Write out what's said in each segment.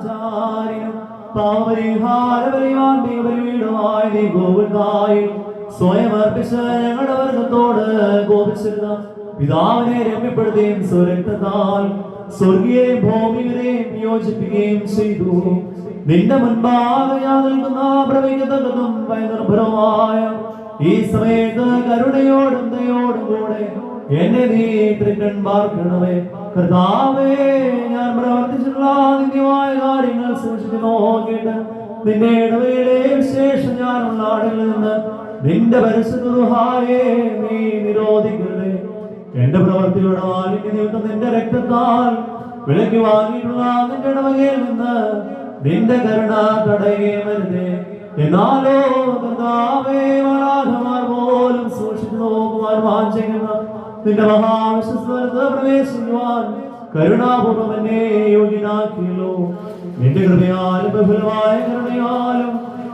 ആചാര്യനും പാവപരിഹാരപരിമാന്തികപരിവീടുമായി നീ ഗോകുൽതായിൽ സ്വയം അർപ്പിച്ച ഞങ്ങളുടെ വർഗത്തോട് കോപിച്ചിരുന്ന പിതാവിനെ രമ്യപ്പെടുത്തുകയും സ്വരക്തത്താൽ സ്വർഗീയയും ഭൗമികരെയും യോജിപ്പിക്കുകയും ചെയ്തു. നിന്റെ മുൻപാകെ ഞാൻ നിൽക്കുന്ന പ്രവചിക്കത്തക്കതും ഭയനിർഭരമായ ഈ സമയത്ത് കരുണയോടും ദയോടും കൂടെ എന്നെ നീ തൃക്കൺ പാർക്കണമേ. കർത്താവേ, ഞാൻ പ്രവർത്തിച്ചിട്ടുള്ള നിത്യമായ കാര്യങ്ങൾ സൂക്ഷിച്ചു നോക്കിയിട്ട് നിന്റെ ഇടവേളയെ വിശേഷം ഞാനുള്ള ആടുകളിൽ നിന്ന് നിന്റെ പരിശുദ്ധ റുഹായെ നീ നിരോധിക്കരുതേ. എന്റെ പ്രവർത്തിയുടെ മാലിന്യ നിമിത്തം നിന്റെ രക്തത്താൽ വിലക്കി വാങ്ങിയിട്ടുള്ള നിന്റെ ഇടവകയിൽ നിന്ന് നിന്റെ കരുണ തടയുകയുമരുതേ. എന്നാലോ കർത്താവേ, മാലാഖമാർ പോലും സൂക്ഷിച്ചു നോക്കുവാൻ വാഞ്ചിക്കുന്ന നിന്റെ മഹാവിശ്വസ്വരത്ത് പ്രവേശിക്കുവാൻ കരുണാപൂർവം എന്നെ യോഗ്യനാക്കിയല്ലോ. നിന്റെ കൃപയാലും ബഹുലമായ കരുണയാലും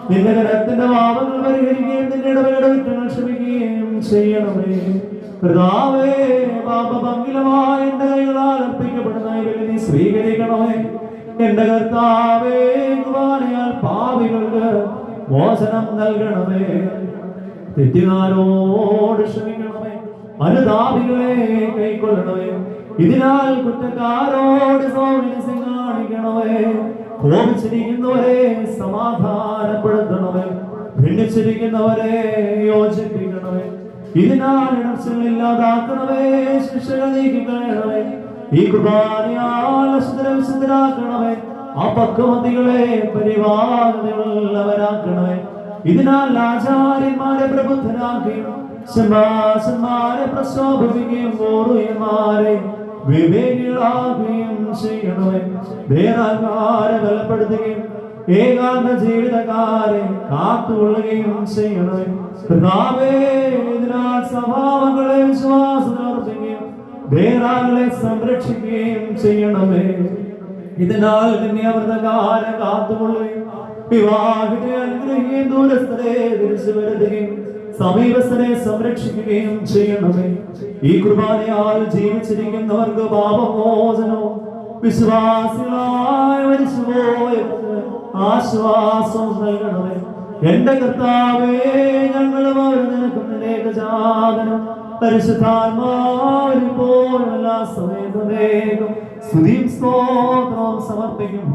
നിന്റെ കരത്തിന്റെ പാപങ്ങൾ പരിഹരിക്കുകയും നിന്റെ ഇടവയുടെ കുറ്റങ്ങൾ ക്ഷമിക്കുകയും ചെയ്യണമേ. കർത്താവേ, പാപഭംഗിലമായ എന്റെ കൈകളാൽ അർപ്പിക്കപ്പെടുന്ന നീ സ്വീകരിക്കണമേ. എന്റെ കർത്താവേ, കുർബാനയാൽ പാപികൾക്ക് മോചനം നൽകണമേ. തെറ്റുകാരോട് ക്ഷമിക്കണമേ. അനുതാപികളെ കൈക്കൊള്ളണമേ. ഇതിനാൽ കുറ്റക്കാരോട് സൗമ്യസ്യം കാണിക്കണമേ. കോപിച്ചിരിക്കുന്നവരെ സമാധാനപ്പെടുത്തണമേ. ഭിന്നിച്ചിരിക്കുന്നവരെ യോജിപ്പിക്കണമേ. ഇതിനാൽ ഇടർച്ചകൾ ഇല്ലാതാക്കണമേ. ശിക്ഷകൾ നീക്കിക്കളയണമേ. ഈ കുർബാനയാൽ വിശുദ്ധരാക്കണമേ. ആ പക്വമതികളെ പരിപാലനയുള്ളവരാക്കണമേ. ഇതിനാൽ ആചാര്യന്മാരെ പ്രബുദ്ധരാക്കുകയും ശമാശന്മാരെ പ്രശോഭിക്കുകയും ഓറുയന്മാരെ വിവേകികളാകുകയും ചെയ്യണമേ. വേറാൽക്കാരെ ബലപ്പെടുത്തുകയും ഏകാന്ത ജീവിതക്കാരെ കാത്തുകൊള്ളുകയും ചെയ്യണമേ. കർത്താവേ, ഇതിനാൽ സ്വഭാവങ്ങളെ വിശ്വാസത്തിലർപ്പിക്കുകയും വേറാളെ സംരക്ഷിക്കുകയും ചെയ്യണമേ. ഇതിനാൽ നിന്നെ വ്രതകാരെ കാത്തുകൊള്ളുകയും വിവാഹിതരെ അനുഗ്രഹിക്കുകയും ദൂരസ്ഥരെ തിരിച്ചു വരുത്തുകയും സമീപസ്ഥരെ സംരക്ഷിക്കുകയും ചെയ്യണമേ. ഈ കുർബാനയാൽ ജീവിച്ചിരിക്കുന്നവർക്ക് പാപമോചനവും വിശ്വാസികളായ മരിച്ചുപോയവർക്ക് ആശ്വാസം നൽകണമേ. എന്റെ കർത്താവേ, ഞങ്ങളും അവർ നിനക്കും ഏകജാതനും പരിശുദ്ധാത്മാവിപ്പോഴും എല്ലാ സമയത്തും സ്തുതിയും സ്തോത്രവും സമർപ്പിക്കും.